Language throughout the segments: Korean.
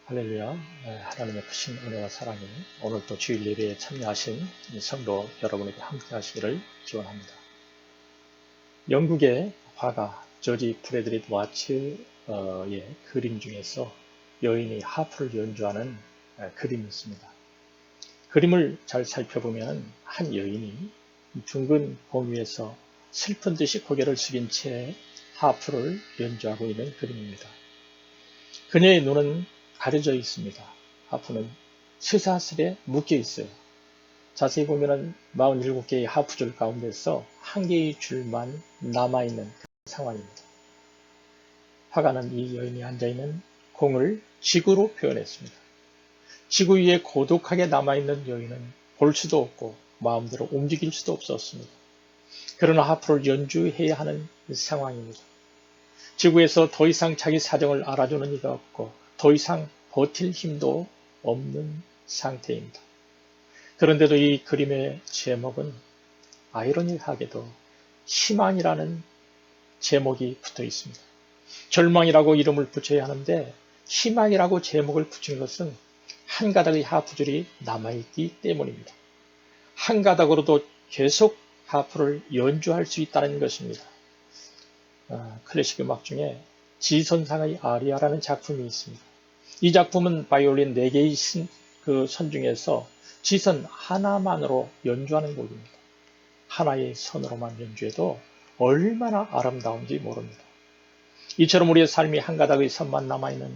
할렐루야. 하나님의 크신 은혜와 사랑이 오늘 또 주일 예배에 참여하신 성도 여러분에게 함께 하시기를 기원합니다. 영국의 화가 조지 프레드릿 와츠의 그림 중에서 여인이 하프를 연주하는 그림이 있습니다. 그림을 잘 살펴보면 한 여인이 둥근 봉 위에서 슬픈 듯이 고개를 숙인 채 하프를 연주하고 있는 그림입니다. 그녀의 눈은 가려져 있습니다. 하프는 쇠사슬에 묶여 있어요. 자세히 보면 47개의 하프줄 가운데서 한 개의 줄만 남아있는 그 상황입니다. 화가는 이 여인이 앉아있는 공을 지구로 표현했습니다. 지구 위에 고독하게 남아있는 여인은 볼 수도 없고 마음대로 움직일 수도 없었습니다. 그러나 하프를 연주해야 하는 상황입니다. 지구에서 더 이상 자기 사정을 알아주는 이가 없고 더 이상 버틸 힘도 없는 상태입니다. 그런데도 이 그림의 제목은 아이러니하게도 희망이라는 제목이 붙어 있습니다. 절망이라고 이름을 붙여야 하는데 희망이라고 제목을 붙인 것은 한 가닥의 하프줄이 남아있기 때문입니다. 한 가닥으로도 계속 하프를 연주할 수 있다는 것입니다. 클래식 음악 중에 지선상의 아리아라는 작품이 있습니다. 이 작품은 바이올린 4개의 선 중에서 지선 하나만으로 연주하는 곡입니다. 하나의 선으로만 연주해도 얼마나 아름다운지 모릅니다. 이처럼 우리의 삶이 한 가닥의 선만 남아있는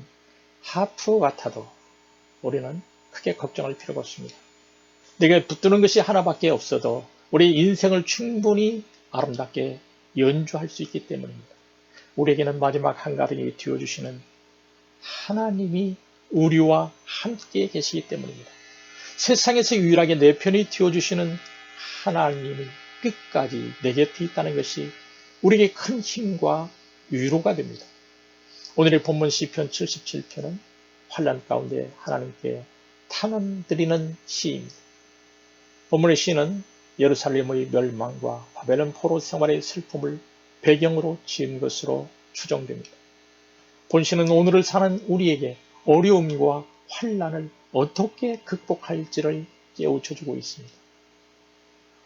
하프 같아도 우리는 크게 걱정할 필요가 없습니다. 내게 붙드는 것이 하나밖에 없어도 우리 인생을 충분히 아름답게 연주할 수 있기 때문입니다. 우리에게는 마지막 한 가닥이 되어주시는 하나님이 우리와 함께 계시기 때문입니다. 세상에서 유일하게 내 편이 되어주시는 하나님이 끝까지 내 곁에 있다는 것이 우리에게 큰 힘과 위로가 됩니다. 오늘의 본문 시편 77편은 환난 가운데 하나님께 탄원드리는 시입니다. 본문의 시는 예루살렘의 멸망과 바벨론 포로 생활의 슬픔을 배경으로 지은 것으로 추정됩니다. 본시는 오늘을 사는 우리에게 어려움과 환난을 어떻게 극복할지를 깨우쳐주고 있습니다.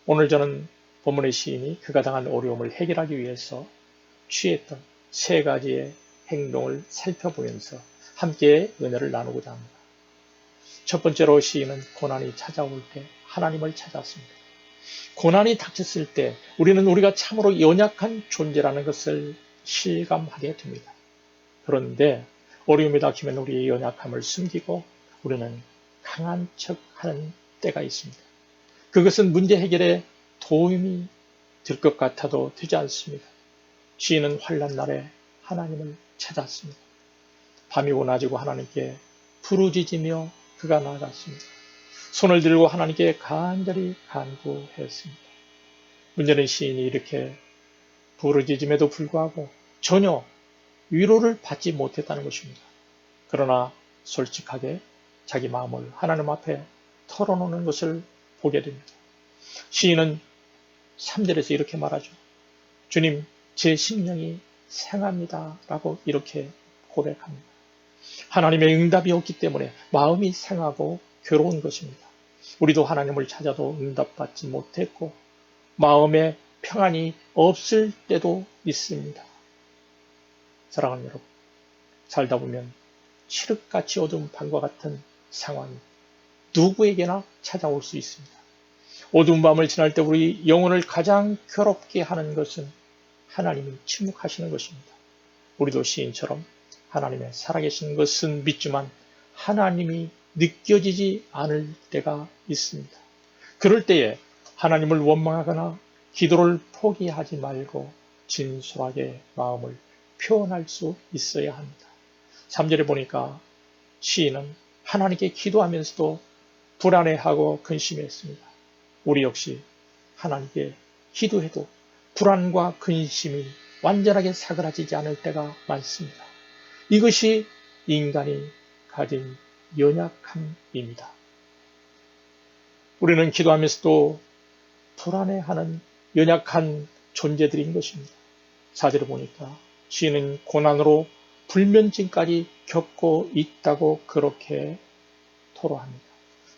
오늘 저는 본문의 시인이 그가 당한 어려움을 해결하기 위해서 취했던 3가지의 행동을 살펴보면서 함께 은혜를 나누고자 합니다. 첫 번째로 시인은 고난이 찾아올 때 하나님을 찾았습니다. 고난이 닥쳤을 때 우리는 우리가 참으로 연약한 존재라는 것을 실감하게 됩니다. 그런데 어려움이 닥치면 우리의 연약함을 숨기고 우리는 강한 척하는 때가 있습니다. 그것은 문제 해결에 도움이 될 것 같아도 되지 않습니다. 시인은 환난 날에 하나님을 찾았습니다. 밤이고 낮이고 하나님께 부르짖으며 그가 나아갔습니다. 손을 들고 하나님께 간절히 간구했습니다. 문제는 시인이 이렇게 부르짖음에도 불구하고 전혀 위로를 받지 못했다는 것입니다. 그러나 솔직하게 자기 마음을 하나님 앞에 털어놓는 것을 보게 됩니다. 시인은 3절에서 이렇게 말하죠. 주님, 제 심령이 상합니다. 라고 이렇게 고백합니다. 하나님의 응답이 없기 때문에 마음이 상하고 괴로운 것입니다. 우리도 하나님을 찾아도 응답받지 못했고 마음에 평안이 없을 때도 있습니다. 사랑하는 여러분, 살다 보면 칠흑같이 어두운 밤과 같은 상황이 누구에게나 찾아올 수 있습니다. 어두운 밤을 지날 때 우리 영혼을 가장 괴롭게 하는 것은 하나님이 침묵하시는 것입니다. 우리도 시인처럼 하나님의 살아계신 것은 믿지만 하나님이 느껴지지 않을 때가 있습니다. 그럴 때에 하나님을 원망하거나 기도를 포기하지 말고 진솔하게 마음을 표현할 수 있어야 합니다. 3절에 보니까 시인은 하나님께 기도하면서도 불안해하고 근심했습니다. 우리 역시 하나님께 기도해도 불안과 근심이 완전하게 사그라지지 않을 때가 많습니다. 이것이 인간이 가진 연약함입니다. 우리는 기도하면서도 불안해하는 연약한 존재들인 것입니다. 4절을 보니까 시인은 고난으로 불면증까지 겪고 있다고 그렇게 토로합니다.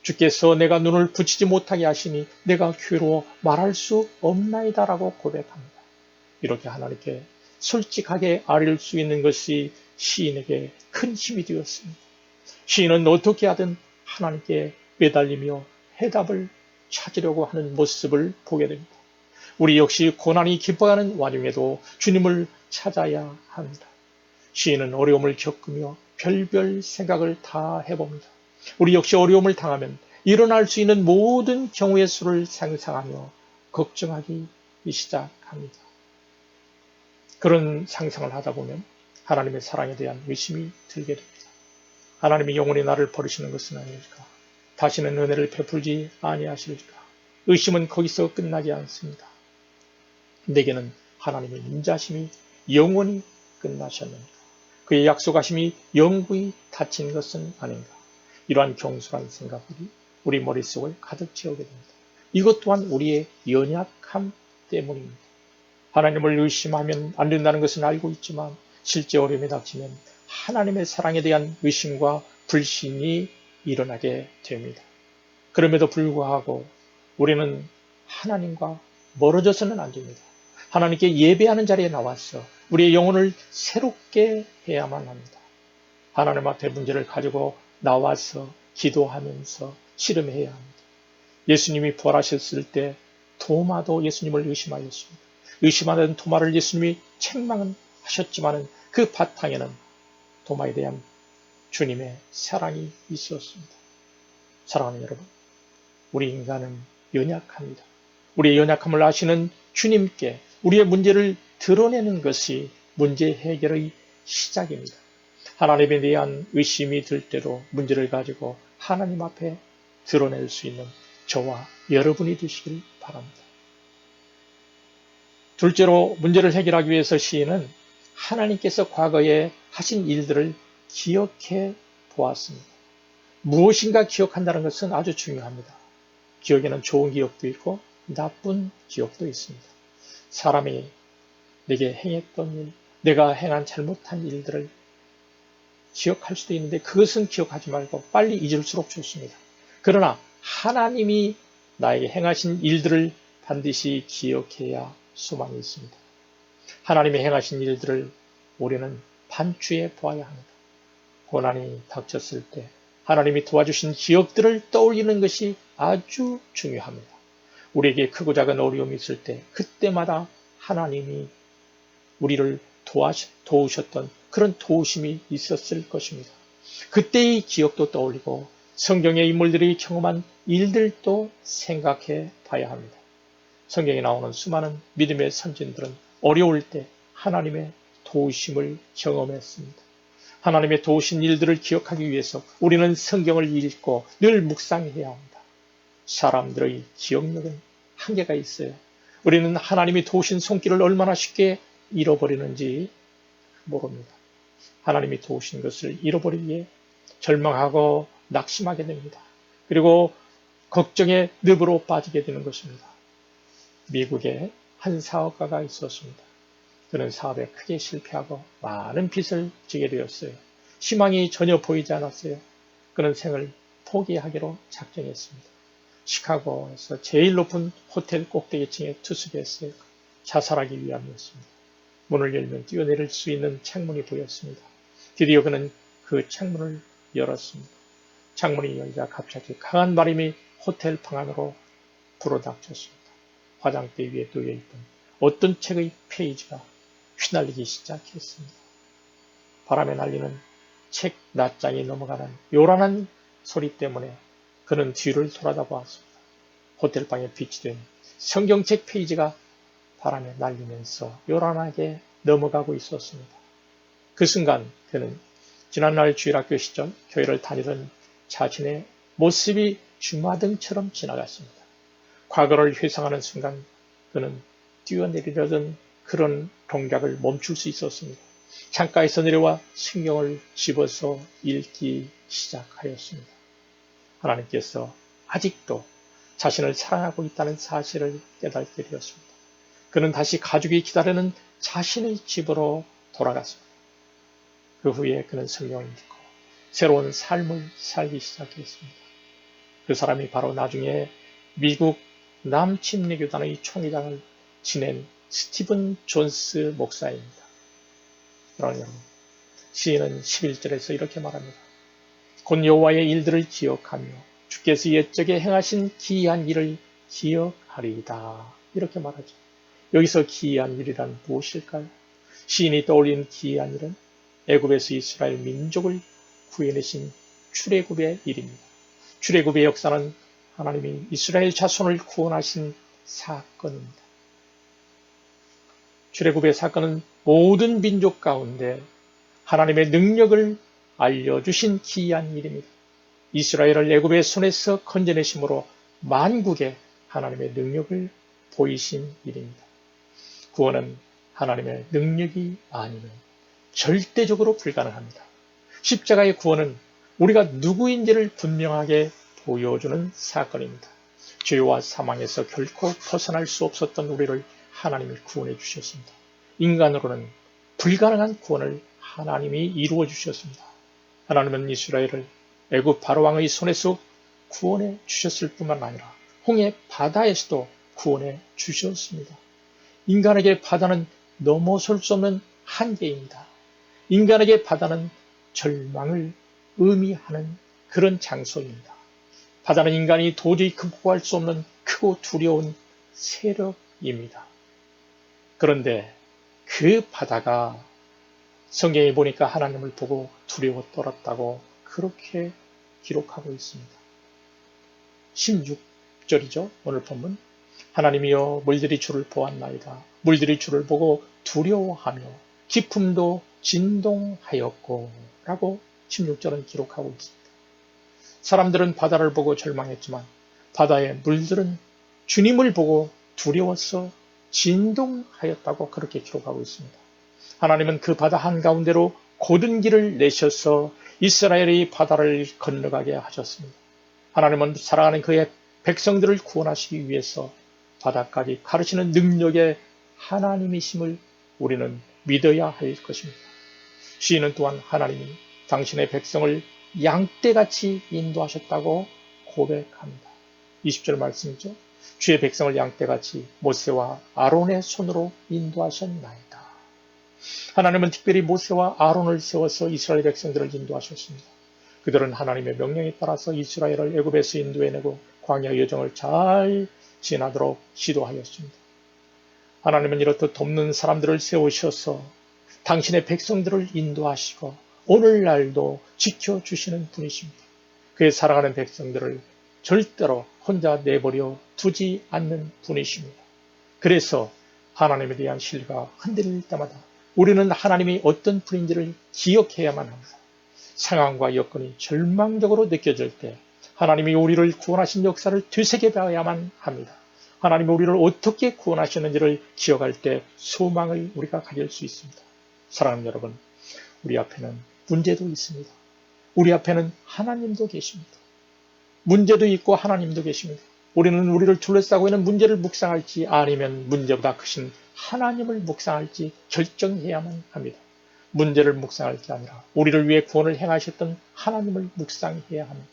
주께서 내가 눈을 붙이지 못하게 하시니 내가 괴로워 말할 수 없나이다라고 고백합니다. 이렇게 하나님께 솔직하게 아뢰을 수 있는 것이 시인에게 큰 힘이 되었습니다. 시인은 어떻게 하든 하나님께 매달리며 해답을 찾으려고 하는 모습을 보게 됩니다. 우리 역시 고난이 깊어가는 와중에도 주님을 찾아야 합니다. 시인은 어려움을 겪으며 별별 생각을 다 해봅니다. 우리 역시 어려움을 당하면 일어날 수 있는 모든 경우의 수를 상상하며 걱정하기 시작합니다. 그런 상상을 하다 보면 하나님의 사랑에 대한 의심이 들게 됩니다. 하나님이 영원히 나를 버리시는 것은 아닐까? 다시는 은혜를 베풀지 아니하실까? 의심은 거기서 끝나지 않습니다. 내게는 하나님의 인자심이 영원히 끝나셨는가? 그의 약속하심이 영구히 닫힌 것은 아닌가? 이러한 경솔한 생각들이 우리 머릿속을 가득 채우게 됩니다. 이것 또한 우리의 연약함 때문입니다. 하나님을 의심하면 안 된다는 것은 알고 있지만 실제 어려움이 닥치면 하나님의 사랑에 대한 의심과 불신이 일어나게 됩니다. 그럼에도 불구하고 우리는 하나님과 멀어져서는 안 됩니다. 하나님께 예배하는 자리에 나와서 우리의 영혼을 새롭게 해야만 합니다. 하나님 앞에 문제를 가지고 나와서 기도하면서 씨름해야 합니다. 예수님이 부활하셨을 때 도마도 예수님을 의심하였습니다. 의심하는 도마를 예수님이 책망은 하셨지만 그 바탕에는 도마에 대한 주님의 사랑이 있었습니다. 사랑하는 여러분, 우리 인간은 연약합니다. 우리의 연약함을 아시는 주님께 우리의 문제를 드러내는 것이 문제 해결의 시작입니다. 하나님에 대한 의심이 들 때도 문제를 가지고 하나님 앞에 드러낼 수 있는 저와 여러분이 되시길 바랍니다. 둘째로 문제를 해결하기 위해서 시인은 하나님께서 과거에 하신 일들을 기억해 보았습니다. 무엇인가 기억한다는 것은 아주 중요합니다. 기억에는 좋은 기억도 있고 나쁜 기억도 있습니다. 사람이 내게 행했던 일, 내가 행한 잘못한 일들을 기억할 수도 있는데 그것은 기억하지 말고 빨리 잊을수록 좋습니다. 그러나 하나님이 나에게 행하신 일들을 반드시 기억해야 소망이 있습니다. 하나님이 행하신 일들을 우리는 반추해 보아야 합니다. 고난이 닥쳤을 때 하나님이 도와주신 기억들을 떠올리는 것이 아주 중요합니다. 우리에게 크고 작은 어려움이 있을 때 그때마다 하나님이 우리를 도우셨던 그런 도우심이 있었을 것입니다. 그때의 기억도 떠올리고 성경의 인물들이 경험한 일들도 생각해 봐야 합니다. 성경에 나오는 수많은 믿음의 선진들은 어려울 때 하나님의 도우심을 경험했습니다. 하나님의 도우신 일들을 기억하기 위해서 우리는 성경을 읽고 늘 묵상해야 합니다. 사람들의 기억력은 한계가 있어요. 우리는 하나님이 도우신 손길을 얼마나 쉽게 잃어버리는지 모릅니다. 하나님이 도우신 것을 잃어버리기에 절망하고 낙심하게 됩니다. 그리고 걱정의 늪으로 빠지게 되는 것입니다. 미국에 한 사업가가 있었습니다. 그는 사업에 크게 실패하고 많은 빚을 지게 되었어요. 희망이 전혀 보이지 않았어요. 그는 생을 포기하기로 작정했습니다. 시카고에서 제일 높은 호텔 꼭대기층에 투숙했어요. 자살하기 위함이었습니다. 문을 열면 뛰어내릴 수 있는 창문이 보였습니다. 드디어 그는 그 창문을 열었습니다. 창문이 열자 갑자기 강한 바람이 호텔 방 안으로 불어닥쳤습니다. 화장대 위에 놓여있던 어떤 책의 페이지가 휘날리기 시작했습니다. 바람에 날리는 책 낱장이 넘어가는 요란한 소리 때문에 그는 뒤를 돌아다 보았습니다. 호텔방에 비치된 성경책 페이지가 바람에 날리면서 요란하게 넘어가고 있었습니다. 그 순간 그는 지난날 주일학교 시절 교회를 다니던 자신의 모습이 주마등처럼 지나갔습니다. 과거를 회상하는 순간 그는 뛰어내리려던 그런 동작을 멈출 수 있었습니다. 창가에서 내려와 성경을 집어서 읽기 시작하였습니다. 하나님께서 아직도 자신을 사랑하고 있다는 사실을 깨닫게 되었습니다. 그는 다시 가족이 기다리는 자신의 집으로 돌아갔습니다. 그 후에 그는 성령을 믿고 새로운 삶을 살기 시작했습니다. 그 사람이 바로 나중에 미국 남침례교단의 총회장을 지낸 스티븐 존스 목사입니다. 여러분, 시인은 11절에서 이렇게 말합니다. 곧 여호와의 일들을 기억하며 주께서 옛적에 행하신 기이한 일을 기억하리이다. 이렇게 말하죠. 여기서 기이한 일이란 무엇일까요? 시인이 떠올리는 기이한 일은 애굽에서 이스라엘 민족을 구해내신 출애굽의 일입니다. 출애굽의 역사는 하나님이 이스라엘 자손을 구원하신 사건입니다. 출애굽의 사건은 모든 민족 가운데 하나님의 능력을 알려주신 기이한 일입니다. 이스라엘을 애굽의 손에서 건져내심으로 만국에 하나님의 능력을 보이신 일입니다. 구원은 하나님의 능력이 아니면 절대적으로 불가능합니다. 십자가의 구원은 우리가 누구인지를 분명하게 보여주는 사건입니다. 죄와 사망에서 결코 벗어날 수 없었던 우리를 하나님이 구원해 주셨습니다. 인간으로는 불가능한 구원을 하나님이 이루어 주셨습니다. 하나님은 이스라엘을 애굽 바로왕의 손에서 구원해 주셨을 뿐만 아니라 홍해 바다에서도 구원해 주셨습니다. 인간에게 바다는 넘어설 수 없는 한계입니다. 인간에게 바다는 절망을 의미하는 그런 장소입니다. 바다는 인간이 도저히 극복할 수 없는 크고 두려운 세력입니다. 그런데 그 바다가 성경에 보니까 하나님을 보고 두려워 떨었다고 그렇게 기록하고 있습니다. 16절이죠. 오늘 본문. 하나님이여 물들이 주를 보았나이다. 물들이 주를 보고 두려워하며 깊음도 진동하였고 라고 16절은 기록하고 있습니다. 사람들은 바다를 보고 절망했지만 바다의 물들은 주님을 보고 두려워서 진동하였다고 그렇게 기록하고 있습니다. 하나님은 그 바다 한가운데로 곧은 길을 내셔서 이스라엘이 바다를 건너가게 하셨습니다. 하나님은 사랑하는 그의 백성들을 구원하시기 위해서 바다까지 가르치는 능력의 하나님이심을 우리는 믿어야 할 것입니다. 시인은 또한 하나님이 당신의 백성을 양떼같이 인도하셨다고 고백합니다. 20절 말씀이죠. 주의 백성을 양떼같이 모세와 아론의 손으로 인도하셨나이다. 하나님은 특별히 모세와 아론을 세워서 이스라엘 백성들을 인도하셨습니다. 그들은 하나님의 명령에 따라서 이스라엘을 애굽에서 인도해내고 광야 여정을 잘 지나도록 지도하였습니다. 하나님은 이렇듯 돕는 사람들을 세우셔서 당신의 백성들을 인도하시고 오늘날도 지켜주시는 분이십니다. 그의 사랑하는 백성들을 절대로 혼자 내버려 두지 않는 분이십니다. 그래서 하나님에 대한 신뢰가 흔들릴 때마다 우리는 하나님이 어떤 분인지를 기억해야만 합니다. 상황과 여건이 절망적으로 느껴질 때 하나님이 우리를 구원하신 역사를 되새겨봐야만 합니다. 하나님이 우리를 어떻게 구원하셨는지를 기억할 때 소망을 우리가 가질 수 있습니다. 사랑하는 여러분, 우리 앞에는 문제도 있습니다. 우리 앞에는 하나님도 계십니다. 문제도 있고 하나님도 계십니다. 우리는 우리를 둘러싸고 있는 문제를 묵상할지 아니면 문제보다 크신 하나님을 묵상할지 결정해야만 합니다. 문제를 묵상할 게 아니라 우리를 위해 구원을 행하셨던 하나님을 묵상해야 합니다.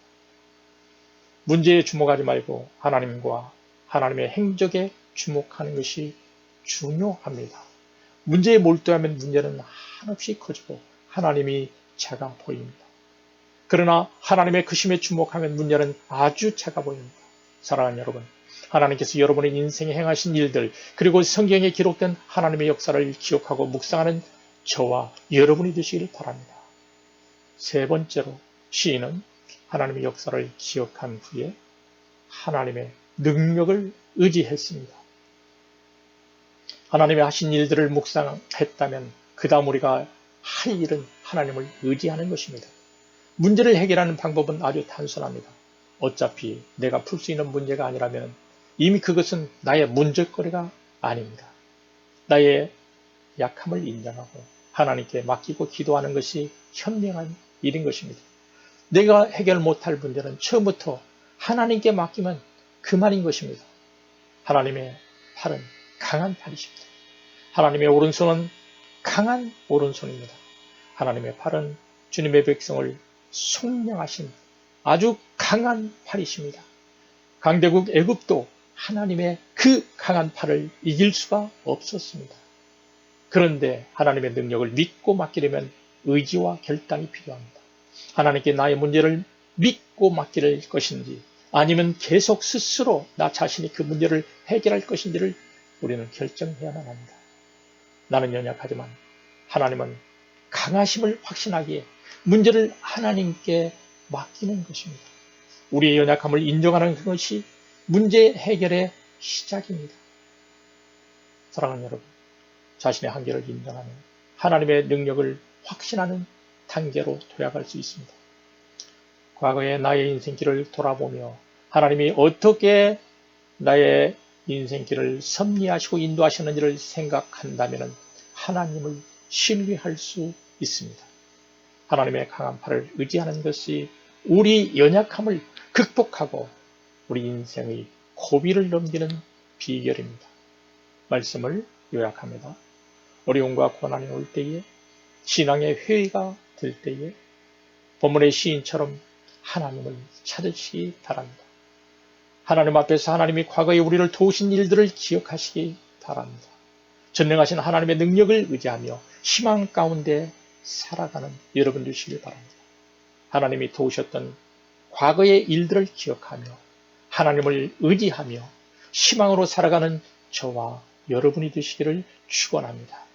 문제에 주목하지 말고 하나님과 하나님의 행적에 주목하는 것이 중요합니다. 문제에 몰두하면 문제는 한없이 커지고 하나님이 작아 보입니다. 그러나 하나님의 크심에 주목하면 문제는 아주 작아 보입니다. 사랑하는 여러분, 하나님께서 여러분의 인생에 행하신 일들 그리고 성경에 기록된 하나님의 역사를 기억하고 묵상하는 저와 여러분이 되시기를 바랍니다. 세 번째로 시인은 하나님의 역사를 기억한 후에 하나님의 능력을 의지했습니다. 하나님의 하신 일들을 묵상했다면 그 다음 우리가 할 일은 하나님을 의지하는 것입니다. 문제를 해결하는 방법은 아주 단순합니다. 어차피 내가 풀 수 있는 문제가 아니라면 이미 그것은 나의 문제거리가 아닙니다. 나의 약함을 인정하고 하나님께 맡기고 기도하는 것이 현명한 일인 것입니다. 내가 해결 못할 문제는 처음부터 하나님께 맡기면 그만인 것입니다. 하나님의 팔은 강한 팔이십니다. 하나님의 오른손은 강한 오른손입니다. 하나님의 팔은 주님의 백성을 속량하신 아주 강한 팔이십니다. 강대국 애굽도 하나님의 그 강한 팔을 이길 수가 없었습니다. 그런데 하나님의 능력을 믿고 맡기려면 의지와 결단이 필요합니다. 하나님께 나의 문제를 믿고 맡길 것인지 아니면 계속 스스로 나 자신이 그 문제를 해결할 것인지를 우리는 결정해야만 합니다. 나는 연약하지만 하나님은 강하심을 확신하기에 문제를 하나님께 맡기는 것입니다. 우리의 연약함을 인정하는 것이 문제 해결의 시작입니다. 사랑하는 여러분, 자신의 한계를 인정하며 하나님의 능력을 확신하는 단계로 도약할 수 있습니다. 과거의 나의 인생길을 돌아보며 하나님이 어떻게 나의 인생길을 섭리하시고 인도하셨는지를 생각한다면 하나님을 신뢰할 수 있습니다. 하나님의 강한 팔을 의지하는 것이 우리 연약함을 극복하고 우리 인생의 고비를 넘기는 비결입니다. 말씀을 요약합니다. 어려움과 고난이 올 때에, 신앙의 회의가 될 때에 본문의 시인처럼 하나님을 찾으시기 바랍니다. 하나님 앞에서 하나님이 과거에 우리를 도우신 일들을 기억하시기 바랍니다. 전능하신 하나님의 능력을 의지하며 희망 가운데 살아가는 여러분 되시길 바랍니다. 하나님이 도우셨던 과거의 일들을 기억하며 하나님을 의지하며 희망으로 살아가는 저와 여러분이 되시기를 축원합니다.